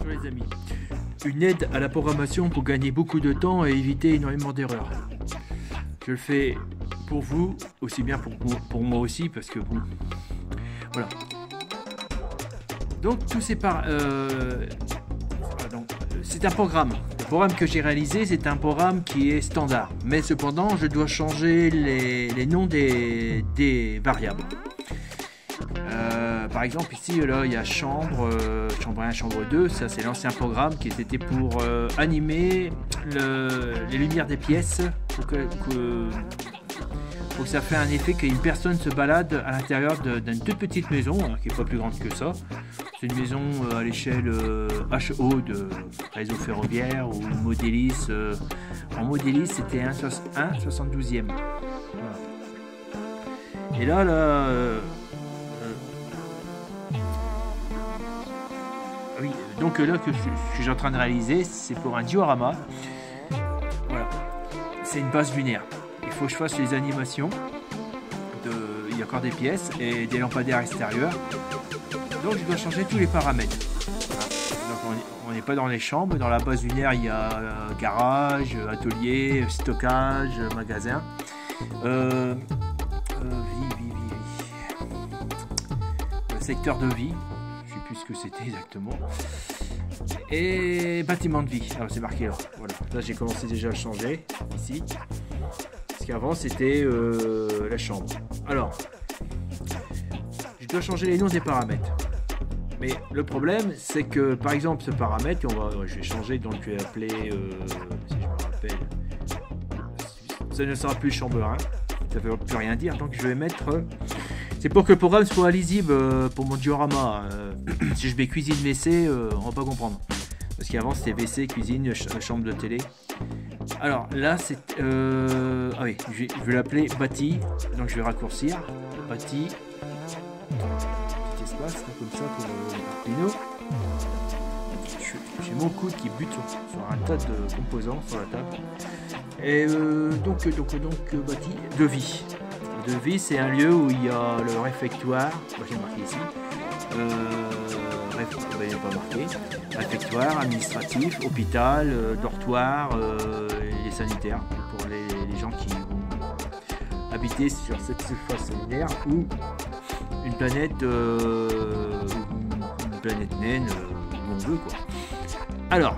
Bonjour les amis, une aide à la programmation pour gagner beaucoup de temps et éviter énormément d'erreurs. Je le fais pour vous, aussi bien pour moi aussi, parce que bon, voilà. Donc tout c'est c'est un programme. Le programme que j'ai réalisé, c'est un programme qui est standard, mais cependant je dois changer les noms des variables. Par exemple ici là il y a chambre 1, chambre 2, ça c'est l'ancien programme qui était pour animer les lumières des pièces pour que ça fait un effet qu'une personne se balade à l'intérieur d'une toute petite maison hein, qui n'est pas plus grande que ça. C'est une maison à l'échelle HO de réseau ferroviaire ou Modélis. En Modélis c'était 1/72e. Voilà. Et là oui, donc là que je suis en train de réaliser, c'est pour un diorama. Voilà, c'est une base lunaire. Il faut que je fasse les animations. Il y a encore des pièces et des lampadaires extérieurs. Donc je dois changer tous les paramètres. Voilà. Donc on n'est pas dans les chambres. Dans la base lunaire, il y a garage, atelier, stockage, magasin. Le secteur de vie. Ce que c'était exactement, et bâtiment de vie. Alors c'est marqué là. Voilà, là j'ai commencé déjà à changer ici parce qu'avant c'était la chambre. Alors je dois changer les noms des paramètres, mais le problème c'est que par exemple ce paramètre je vais changer, donc je vais appeler si je me rappelle, ça ne sera plus chambre 1, ça ne veut plus rien dire, donc je vais mettre c'est pour que le programme soit lisible pour mon diorama. Si je mets cuisine WC, on va pas comprendre. Parce qu'avant c'était WC, cuisine, chambre de télé. Alors là c'est... ah oui, je vais l'appeler bâti. Donc je vais raccourcir. Bâti. Petit espace là, comme ça pour l'Arduino. J'ai mon coude qui bute sur un tas de composants sur la table. Et donc bâti de vie. De vie, c'est un lieu où il y a le réfectoire, j'ai marqué ici, il n'y a pas marqué, réfectoire, administratif, hôpital, dortoir, et sanitaire, pour les gens qui vont habiter sur cette surface lunaire ou une planète naine, où on veut quoi. Alors,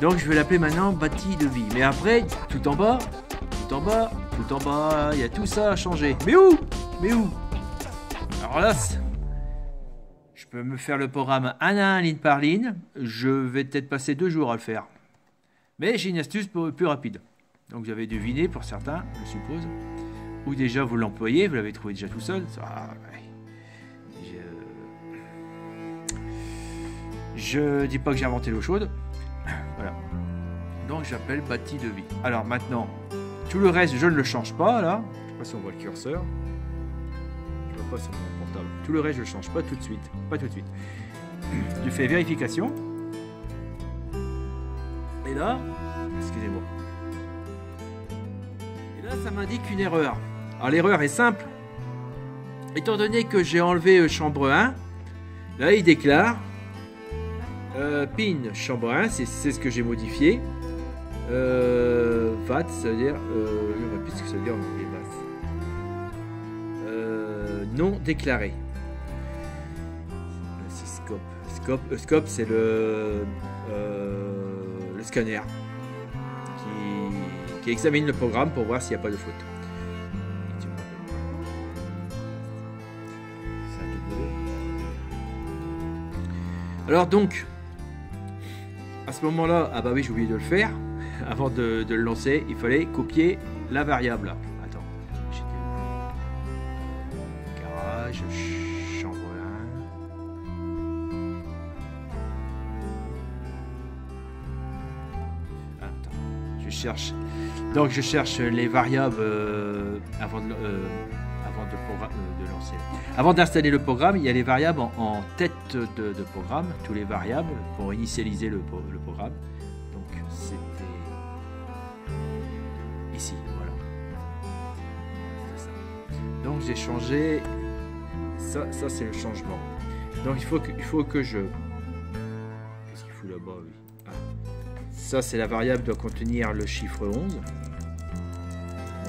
donc je vais l'appeler maintenant bâti de vie, mais après, tout en bas, il y a tout ça à changer. Mais où? Alors là, je peux me faire le programme un à un, ligne par ligne. Je vais peut-être passer 2 jours à le faire. Mais j'ai une astuce plus rapide. Donc vous avez deviné pour certains, je suppose. Ou déjà vous l'employez, vous l'avez trouvé déjà tout seul. Je dis pas que j'ai inventé l'eau chaude. Voilà. Donc j'appelle bâti de vie. Alors maintenant, tout le reste, je ne le change pas là. Je ne sais pas si on voit le curseur. Je ne vois pas sur mon portable. Tout le reste, je ne le change pas tout de suite. Je fais vérification. Et là, excusez-moi. Et là, ça m'indique une erreur. Alors l'erreur est simple. Étant donné que j'ai enlevé chambre 1, là il déclare pin chambre 1, c'est ce que j'ai modifié. VAT, ça veut dire je ne sais plus ce que ça veut dire en anglais, non déclaré. C'est scope c'est le scanner qui examine le programme pour voir s'il n'y a pas de faute. Alors donc à ce moment là, ah bah oui j'ai oublié de le faire. Avant de le lancer, il fallait copier la variable. Attends, j'étais où? Garage, chambre 1. Attends, je cherche. Donc je cherche les variables avant de lancer. Avant d'installer le programme, il y a les variables en tête de programme, tous les variables pour initialiser le programme. Donc c'était ici, voilà. C'est ça. Donc j'ai changé ça c'est le changement. Donc il faut que je... Qu'est-ce qu'il fout là-bas, oui. Ah. Ça, c'est la variable doit contenir le chiffre 11. Donc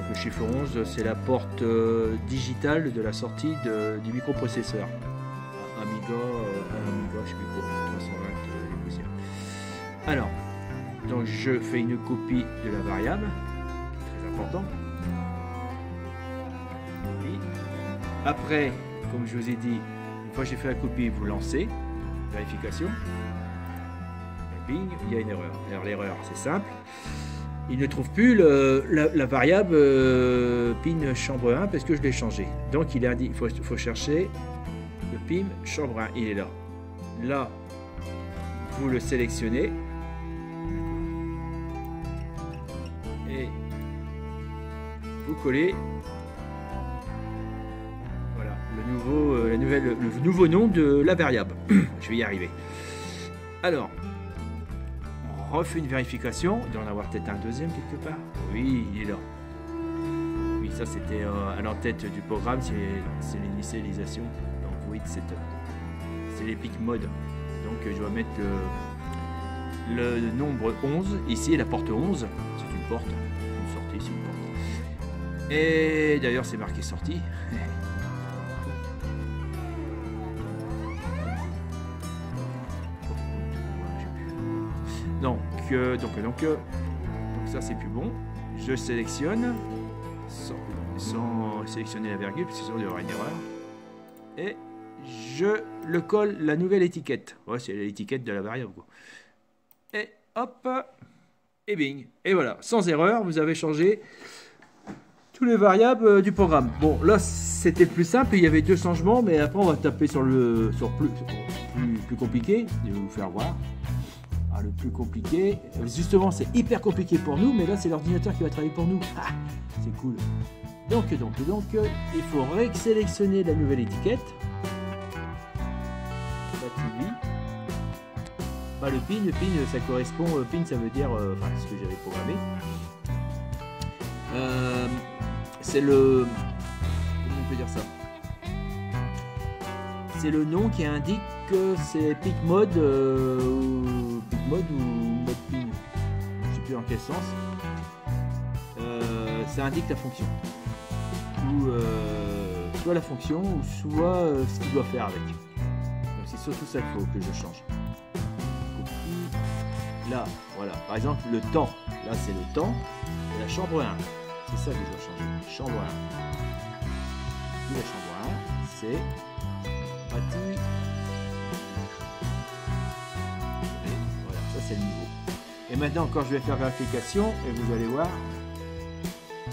le chiffre 11, c'est la porte digitale de la sortie du microprocesseur. Amiga, je sais plus quoi, 320 les poussières. Alors, donc je fais une copie de la variable, très important. Oui. Après, comme je vous ai dit, une fois que j'ai fait la copie, vous lancez, vérification. Et bing, il y a une erreur. Alors l'erreur, c'est simple. Il ne trouve plus la variable pin chambre 1 parce que je l'ai changé. Donc il faut chercher le pin chambre 1. Il est là. Là, vous le sélectionnez. Et vous collez. Voilà, le nouveau nom de la variable. Je vais y arriver. Alors, on refait une vérification. Il doit en avoir peut-être un deuxième quelque part. Oui, il est là. Oui, ça c'était à l'entête du programme, c'est l'initialisation. Donc oui, c'est l'Epic Mode. Donc je dois mettre le nombre 11. Ici, la porte 11. C'est une porte. Une sortie, c'est une porte. Et d'ailleurs, c'est marqué sortie. Donc ça c'est plus bon. Je sélectionne sans sélectionner la virgule parce que sinon il y aura une erreur. Et je le colle la nouvelle étiquette. Ouais, c'est l'étiquette de la variable. Et hop, et bing. Et voilà, sans erreur, vous avez changé tous les variables du programme. Bon, là c'était plus simple. Il y avait deux changements, mais après on va taper sur plus compliqué. Je vais vous faire voir. Le plus compliqué, justement c'est hyper compliqué pour nous, mais là c'est l'ordinateur qui va travailler pour nous. Ah, c'est cool. Donc il faut sélectionner la nouvelle étiquette. Le pin ça correspond, pin ça veut dire ce que j'avais programmé. C'est le, comment on peut dire ça, c'est le nom qui indique que c'est Epic Mode ou mode pin, je sais plus dans quel sens. Ça indique la fonction, ou soit la fonction ou soit ce qu'il doit faire avec. Donc c'est surtout ça qu'il faut que je change. Copie. Là, voilà. Par exemple le temps. Là c'est le temps de la chambre 1. C'est ça que je dois changer. Chambre 1. Puis la chambre 1, c'est partie. C'est le niveau. Et maintenant quand je vais faire vérification, et vous allez voir,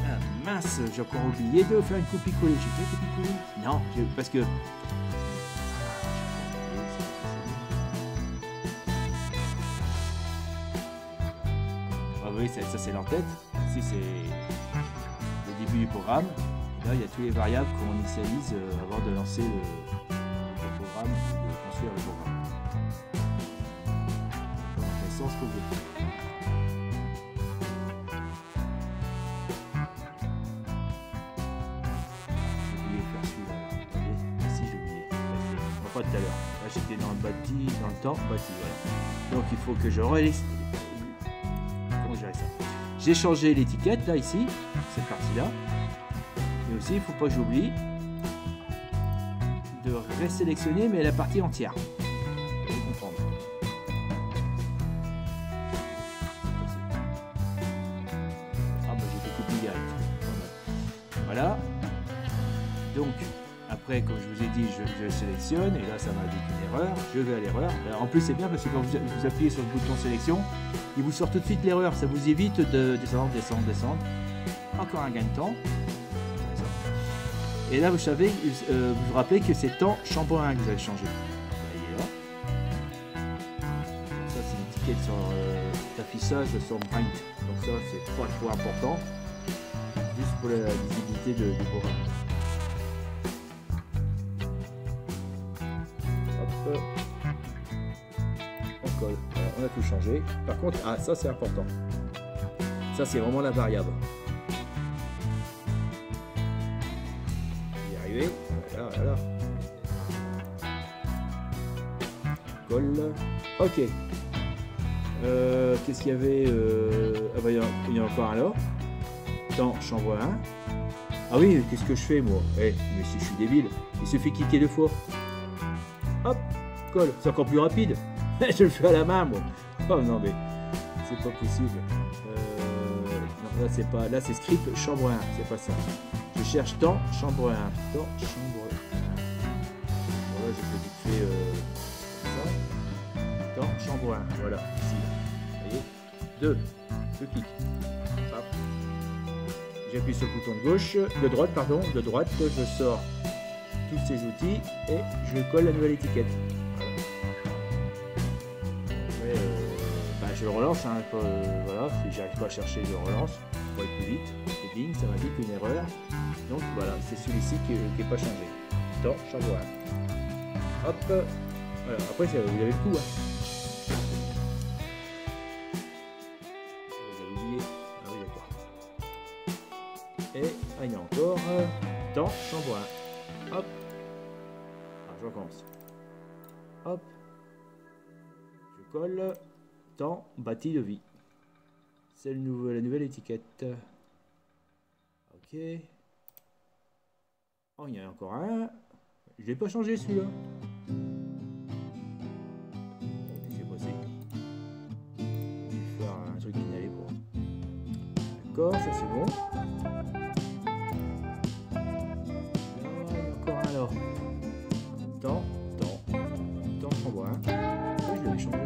ah mince, j'ai encore oublié de faire une copie-coller. J'ai fait une copie-coller? Non, parce que ah oui, ça c'est l'entête. Ici c'est le début du programme. Et là il y a tous les variables qu'on initialise avant de lancer le programme, de construire le programme. Ce que vous faites. J'ai oublié de faire celui-là. Attendez, si j'ai oublié. Enfin tout à l'heure. Là j'étais dans le bâti, dans le temps, bâti, voilà. Donc il faut que je relise. Comment gérer ça? J'ai changé l'étiquette là ici, cette partie-là. Et aussi il ne faut pas que j'oublie de résélectionner mais la partie entière. Vous allez comprendre. Voilà. Donc après, comme je vous ai dit, je sélectionne et là ça m'indique une erreur. Je vais à l'erreur. En plus c'est bien parce que quand vous appuyez sur le bouton sélection, il vous sort tout de suite l'erreur. Ça vous évite de descendre. Encore un gain de temps. Et là vous savez, vous vous rappelez que c'est temps chambre 1 que vous avez changé. Il est là. Donc ça c'est une étiquette sur l'affichage sur Paint. Donc ça c'est pas trop important. Juste pour la visibilité du programme. Hop. On colle. Voilà, on a tout changé. Par contre, ça c'est important. Ça c'est vraiment la variable. On va y arriver. Voilà. colle. Ok. Qu'est-ce qu'il y avait ah bah, il y en a encore un là. Temps, chambre 1. Ah oui, qu'est-ce que je fais moi? Mais si je suis débile, il suffit de cliquer 2 fois. Hop, colle. C'est encore plus rapide. Je le fais à la main moi. Oh non mais c'est pas possible. Non, là c'est pas. Là c'est script chambre 1, c'est pas ça. Je cherche temps, chambre 1. Temps, chambre 1. Bon là je fais vite fait ça. Temps, chambre 1. Voilà, ici. Vous voyez? 2. Je clique. Hop. J'appuie sur le bouton de gauche, de droite, pardon, de droite, je sors tous ces outils et je colle la nouvelle étiquette. Voilà. Bah, je le relance, hein, voilà, si j'arrive pas à chercher, je le relance pour aller plus vite. Et bing, ça m'indique une erreur. Donc voilà, c'est celui-ci qui n'est pas changé. Temps, chambre 1. Hop, voilà, après vous avez le coup. Hein. Et il y a encore temps, chambre 1. Hop. Alors, je recommence. Hop. Je colle. Temps, bâti de vie. C'est la nouvelle étiquette. Ok. Oh, il y en a encore un. Je l'ai pas changé celui-là. Qu'est-ce qui s'est passé? Je vais faire un truc qui n'allait pas. D'accord, ça c'est bon. Alors, temps, chambre 1. Pourquoi je l'avais changé?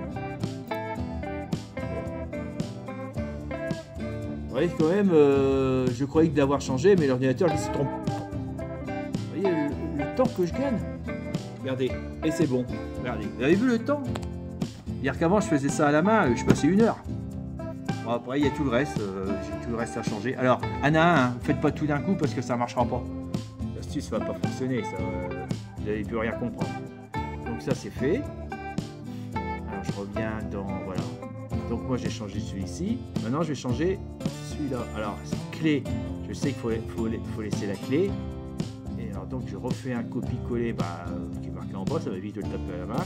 Ouais, quand même, je croyais que d'avoir changé, mais l'ordinateur il se trompe. Vous voyez le temps que je gagne? Regardez, et c'est bon. Regardez, vous avez vu le temps? Dire qu'avant je faisais ça à la main, je passais 1 heure. Bon, après, il y a tout le reste, j'ai tout le reste à changer. Alors, Anna, hein, faites pas tout d'un coup parce que ça marchera pas. L'astuce va pas fonctionner, ça, vous n'allez plus rien comprendre. Donc ça c'est fait. Alors je reviens dans, voilà. Donc moi j'ai changé celui-ci. Maintenant je vais changer celui-là. Alors clé, je sais qu'il faut laisser la clé. Et alors donc je refais un copier-coller qui est marqué en bas, ça va vite de le taper à la main.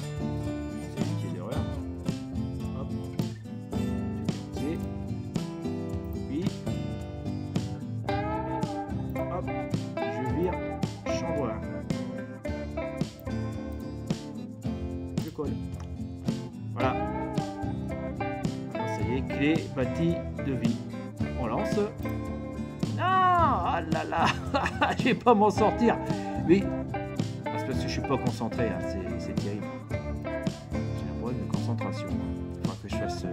C'est éviter l'erreur. Hop. Copie. Hop. Je vire. Chambre 1. Je colle. Voilà. Alors ça y est, clé bâtie de vie. On lance. Non, ah là là, je vais pas m'en sortir. Oui, c'est parce que je suis pas concentré, hein. C'est terrible. J'ai un problème de concentration. Il faudra que je fasse de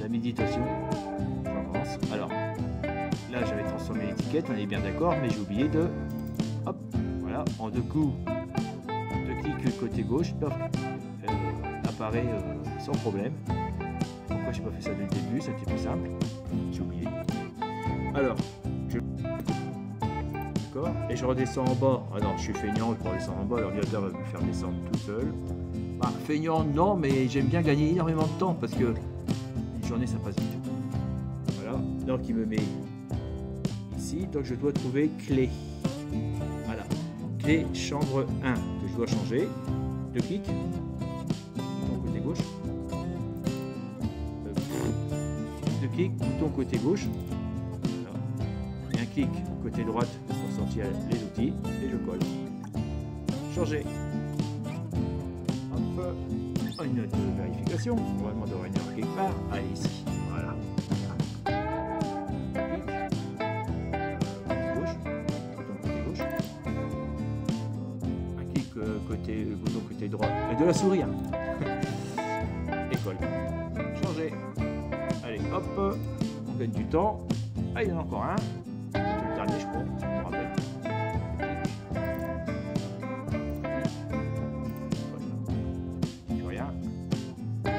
la méditation. J'en commence. Alors, là j'avais transformé l'étiquette, on est bien d'accord, mais j'ai oublié de... Hop, voilà, en 2 coups, 2 clics côté gauche, hop, apparaît sans problème. Pourquoi j'ai pas fait ça dès le début? C'était plus simple. J'ai oublié. Alors, d'accord, et je redescends en bas. Ah non, je suis feignant pour redescendre en bas. L'ordinateur va me faire descendre tout seul. Bah, feignant, non, mais j'aime bien gagner énormément de temps parce que une journée ça passe vite. Voilà, donc il me met ici, donc je dois trouver clé. Voilà, clé chambre 1 que je dois changer. 2 clics, bouton côté gauche. 2 clics, bouton côté gauche. Voilà. Et un clic côté droite pour sortir les outils et je colle. Changer. Hop, une note de vérification. On va demander une erreur quelque part. Allez, ici. Voilà. Le bouton côté droit de la souris hein. Et colle. Changer. Allez hop, on gagne du temps. Ah, il y en a encore un. C'est le dernier je crois, si je me rappelle. Plus rien. Et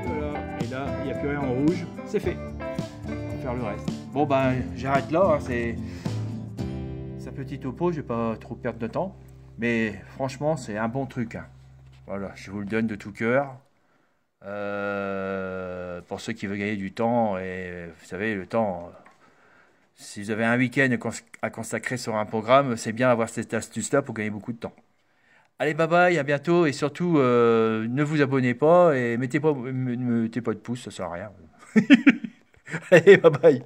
voilà. Et là, il n'y a plus rien en rouge. C'est fait. On va faire le reste. Bon ben j'arrête là, hein. C'est sa petite topo, je vais pas trop perdre de temps. Mais franchement, c'est un bon truc. Hein. Voilà, je vous le donne de tout cœur. Pour ceux qui veulent gagner du temps, et vous savez, le temps, si vous avez un week-end à consacrer sur un programme, c'est bien d'avoir cette astuce-là pour gagner beaucoup de temps. Allez, bye bye, à bientôt. Et surtout, ne vous abonnez pas et mettez pas de pouce, ça sert à rien. Allez, bye bye.